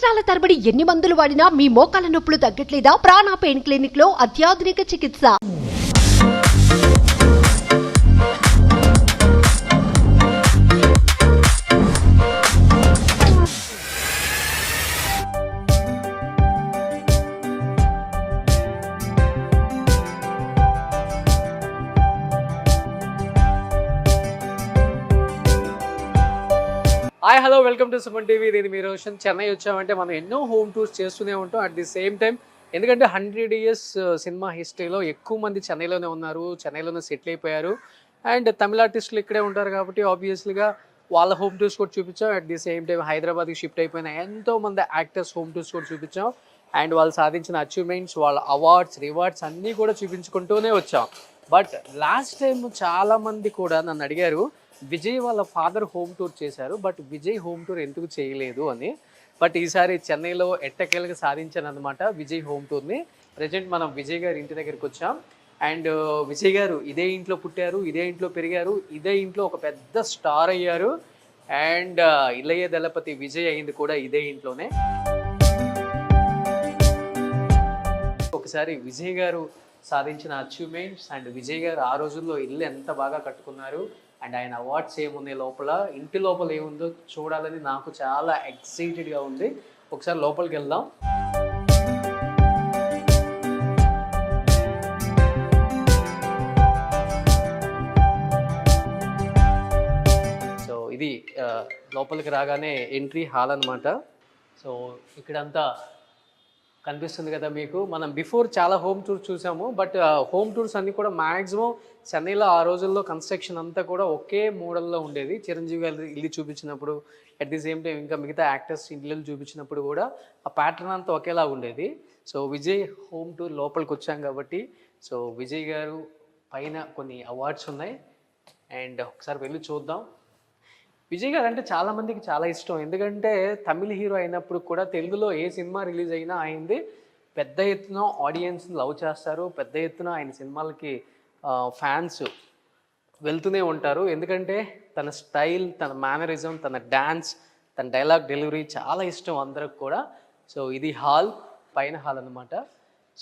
సంవత్సరాల తరబడి ఎన్ని మందులు వాడినా మీ మోకాల నొప్పులు తగ్గట్లేదా? ప్రాణ పెయిన్ క్లినిక్ లో అత్యాధునిక చికిత్స. Hi hello welcome to Suman TV. నేను మీ రోషన్. చెన్నై వచ్చామంటే మనం ఎన్నో హోమ్ టూర్స్ చేస్తూనే ఉంటాం. అట్ ది సేమ్ టైం ఎందుకంటే 100 years సినిమా హిస్టరీలో ఎక్కువ మంది చెన్నైలోనే ఉన్నారు, చెన్నైలోనే సెటిల్ అయిపోయారు. అండ్ తమిళ ఆర్టిస్టులు ఇక్కడే ఉంటారు కాబట్టి ఆబ్వియస్లీగా వాళ్ళ హోమ్ టూర్స్ కూడా చూపించాం. అట్ ది సేమ్ టైం హైదరాబాద్కి షిఫ్ట్ అయిపోయిన ఎంతోమంది యాక్టర్స్ హోమ్ టూర్స్ కూడా చూపించాం. అండ్ వాళ్ళు సాధించిన అచీవ్మెంట్స్, వాళ్ళ అవార్డ్స్, రివార్డ్స్ అన్నీ కూడా చూపించుకుంటూనే వచ్చాం. బట్ లాస్ట్ టైం చాలామంది కూడా నన్ను అడిగారు, విజయ్ వాళ్ళ ఫాదర్ హోమ్ టూర్ చేశారు, బట్ విజయ్ హోమ్ టూర్ ఎందుకు చేయలేదు అని. బట్ ఈసారి చెన్నైలో ఎట్టకేలకు సాధించాను అనమాట విజయ్ హోమ్ టూర్ని. ప్రజెంట్ మనం విజయ్ గారి ఇంటి దగ్గరికి వచ్చాం. అండ్ విజయ్ గారు ఇదే ఇంట్లో పుట్టారు, ఇదే ఇంట్లో పెరిగారు, ఇదే ఇంట్లో ఒక పెద్ద స్టార్ అయ్యారు. అండ్ ఇళయ దళపతి విజయ్ అయింది కూడా ఇదే ఇంట్లోనే. ఒకసారి విజయ్ గారు సాధించిన అచీవ్మెంట్స్ అండ్ విజయ్ గారు ఆ రోజుల్లో ఇల్లు ఎంత బాగా కట్టుకున్నారు అండ్ ఆయన అవార్డ్స్ ఏమున్నాయి లోపల, ఇంటి లోపల ఏముందో చూడాలని నాకు చాలా ఎక్సైటెడ్గా ఉంది. ఒకసారి లోపలికి వెళ్దాం. సో ఇది లోపలికి రాగానే ఎంట్రీ హాల్ అనమాట. సో ఇక్కడంతా కనిపిస్తుంది కదా మీకు. మనం బిఫోర్ చాలా హోమ్ టూర్స్ చూసాము, బట్ హోమ్ టూర్స్ అన్నీ కూడా మ్యాక్సిమం చెన్నైలో ఆ రోజుల్లో కన్స్ట్రక్షన్ అంతా కూడా ఒకే మోడల్లో ఉండేది. చిరంజీవి గారి ఇల్లు చూపించినప్పుడు, అట్ ది సేమ్ టైం ఇంకా మిగతా యాక్టర్స్ ఇల్లు చూపించినప్పుడు కూడా ఆ ప్యాటర్న్ అంతా ఒకేలా ఉండేది. సో విజయ్ హోమ్ టూర్ లోపలికి వచ్చాం కాబట్టి, సో విజయ్ గారు పైన కొన్ని అవార్డ్స్ ఉన్నాయి అండ్ ఒకసారి వెళ్ళి చూద్దాం. విజయ్ గారు అంటే చాలామందికి చాలా ఇష్టం. ఎందుకంటే తమిళ హీరో అయినప్పుడు కూడా తెలుగులో ఏ సినిమా రిలీజ్ అయినా అయింది పెద్ద ఎత్తున ఆడియన్స్ని లవ్ చేస్తారు, పెద్ద ఎత్తున ఆయన సినిమాలకి ఫ్యాన్స్ వెళ్తూనే ఉంటారు. ఎందుకంటే తన స్టైల్, తన మేనరిజం, తన డ్యాన్స్, తన డైలాగ్ డెలివరీ చాలా ఇష్టం అందరికి కూడా. సో ఇది హాల్, పైన హాల్ అనమాట.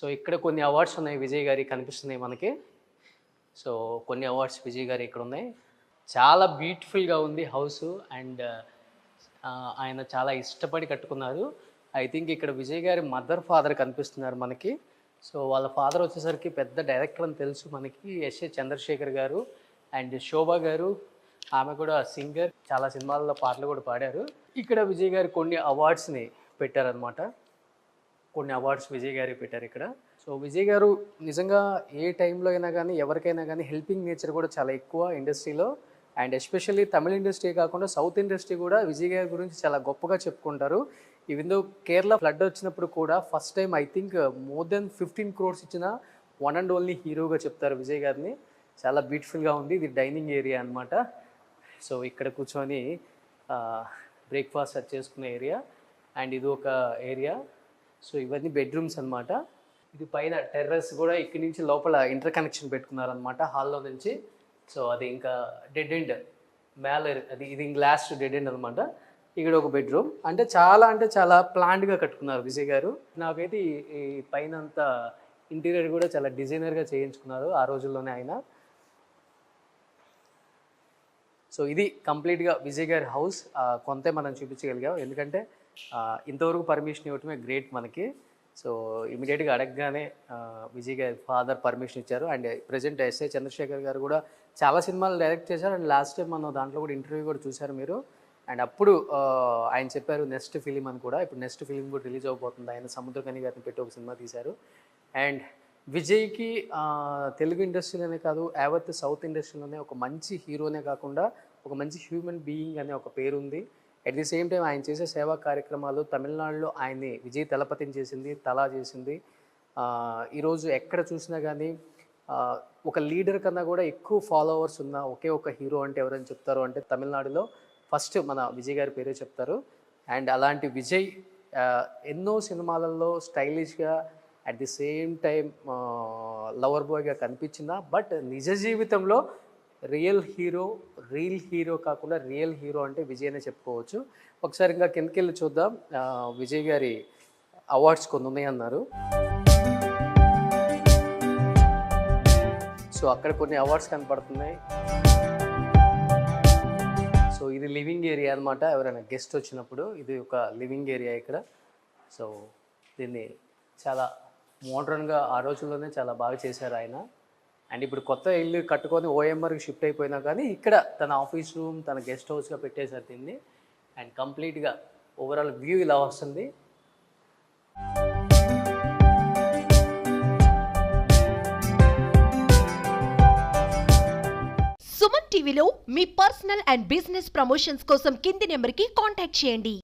సో ఇక్కడ కొన్ని అవార్డ్స్ ఉన్నాయి విజయ్ గారికి కనిపిస్తున్నాయి మనకి. సో కొన్ని అవార్డ్స్ విజయ్ గారి ఇక్కడ ఉన్నాయి. చాలా బ్యూటిఫుల్గా ఉంది హౌస్ అండ్ ఆయన చాలా ఇష్టపడి కట్టుకున్నారు. ఐ థింక్ ఇక్కడ విజయ్ గారి మదర్ ఫాదర్ కనిపిస్తున్నారు మనకి. సో వాళ్ళ ఫాదర్ వచ్చేసరికి పెద్ద డైరెక్టర్ అని తెలుసు మనకి, ఎస్ఏ చంద్రశేఖర్ గారు. అండ్ శోభా గారు, ఆమె కూడా సింగర్, చాలా సినిమాల్లో పాటలు కూడా పాడారు. ఇక్కడ విజయ్ గారు కొన్ని అవార్డ్స్ని పెట్టారనమాట. కొన్ని అవార్డ్స్ విజయ్ గారికి పెట్టారు ఇక్కడ. సో విజయ్ గారు నిజంగా ఏ టైంలో అయినా కానీ ఎవరికైనా కానీ హెల్పింగ్ నేచర్ కూడా చాలా ఎక్కువ ఇండస్ట్రీలో. అండ్ ఎస్పెషల్లీ తమిళ ఇండస్ట్రీ కాకుండా సౌత్ ఇండస్ట్రీ కూడా విజయ్ గారి గురించి చాలా గొప్పగా చెప్పుకుంటారు. ఈవెన్ దో కేరళ ఫ్లడ్ వచ్చినప్పుడు కూడా first time I think more than 15 crores ఇచ్చిన వన్ అండ్ ఓన్లీ హీరోగా చెప్తారు విజయ్ గారిని. చాలా బ్యూటిఫుల్గా ఉంది. ఇది డైనింగ్ ఏరియా అనమాట. సో ఇక్కడ కూర్చొని బ్రేక్ఫాస్ట్ అది చేసుకునే ఏరియా. అండ్ ఇది ఒక ఏరియా. సో ఇవన్నీ బెడ్రూమ్స్ అనమాట. ఇది పైన టెర్రస్ కూడా ఇక్కడి నుంచి లోపల ఇంటర్ కనెక్షన్ పెట్టుకున్నారనమాట హాల్లో నుంచి. సో అది ఇంకా డెడ్ ఎండ్ మేళ, అది ఇది ఇంక లాస్ట్ డెడ్ ఎండ్ అనమాట. ఇక్కడ ఒక బెడ్రూమ్. అంటే చాలా ప్లాన్డ్గా కట్టుకున్నారు విజయ్ గారు. నాకైతే ఈ పైన అంతా ఇంటీరియర్ కూడా చాలా డిజైనర్గా చేయించుకున్నారు ఆ రోజుల్లోనే ఆయన. సో ఇది కంప్లీట్గా విజయ్ గారి హౌస్. కొంతే మనం చూపించగలిగాం, ఎందుకంటే ఇంతవరకు పర్మిషన్ ఇవ్వటమే గ్రేట్ మనకి. సో ఇమీడియట్గా అడగగానే విజయ్ గారి ఫాదర్ పర్మిషన్ ఇచ్చారు. అండ్ ప్రజెంట్ ఎస్ఏ చంద్రశేఖర్ గారు కూడా చాలా సినిమాలు డైరెక్ట్ చేశారు. అండ్ లాస్ట్ టైం మనం దాంట్లో కూడా ఇంటర్వ్యూ కూడా చూశారు మీరు. అండ్ అప్పుడు ఆయన చెప్పారు నెక్స్ట్ ఫిలిం అని కూడా. ఇప్పుడు నెక్స్ట్ ఫిలిం కూడా రిలీజ్ అవబోతుంది. ఆయన సముద్రకని గారిని పెట్టి ఒక సినిమా తీశారు. అండ్ విజయ్కి తెలుగు ఇండస్ట్రీలోనే కాదు, యావత్ సౌత్ ఇండస్ట్రీలోనే ఒక మంచి హీరోనే కాకుండా ఒక మంచి హ్యూమన్ బీయింగ్ అనే ఒక పేరు ఉంది. అట్ ది సేమ్ టైం ఆయన చేసే సేవా కార్యక్రమాలు తమిళనాడులో ఆయన్ని విజయ్ దళపతిని చేసింది, తలా చేసింది. ఈరోజు ఎక్కడ చూసినా కానీ ఒక లీడర్ కన్నా కూడా ఎక్కువ ఫాలోవర్స్ ఉన్న ఒకే ఒక హీరో అంటే ఎవరైనా చెప్తారు అంటే తమిళనాడులో ఫస్ట్ మన విజయ్ గారి పేరే చెప్తారు. అండ్ అలాంటి విజయ్ ఎన్నో సినిమాలలో స్టైలిష్గా at the same time lover బాయ్గా కనిపించిన, బట్ నిజ జీవితంలో రియల్ హీరో కాకుండా రియల్ హీరో అంటే విజయ్ అనే చెప్పుకోవచ్చు. ఒకసారి ఇంకా కిందకి వెళ్ళి చూద్దాం. విజయ్ గారి అవార్డ్స్ కొన్ని ఉన్నాయన్నారు. సో అక్కడ కొన్ని అవార్డ్స్ కనపడుతున్నాయి. సో ఇది లివింగ్ ఏరియా అనమాట. ఎవరైనా గెస్ట్ వచ్చినప్పుడు ఇది ఒక లివింగ్ ఏరియా ఇక్కడ. సో దీన్ని చాలా మోడ్రన్గా ఆ రోజుల్లోనే చాలా బాగా చేశారు ఆయన. అండ్ ఇప్పుడు కొత్త ఇల్లు కట్టుకొని ఓఎంఆర్కి షిఫ్ట్ అయిపోయినా కానీ ఇక్కడ తన ఆఫీస్ రూమ్, తన గెస్ట్ హౌస్గా పెట్టేశారు దీన్ని. అండ్ కంప్లీట్గా ఓవరాల్ వ్యూ ఇలా వస్తుంది. సుమన్ టీవీలో మీ పర్సనల్ అండ్ బిజినెస్ ప్రమోషన్స్ కోసం కింది నెంబర్కి కాంటాక్ట్ చేయండి.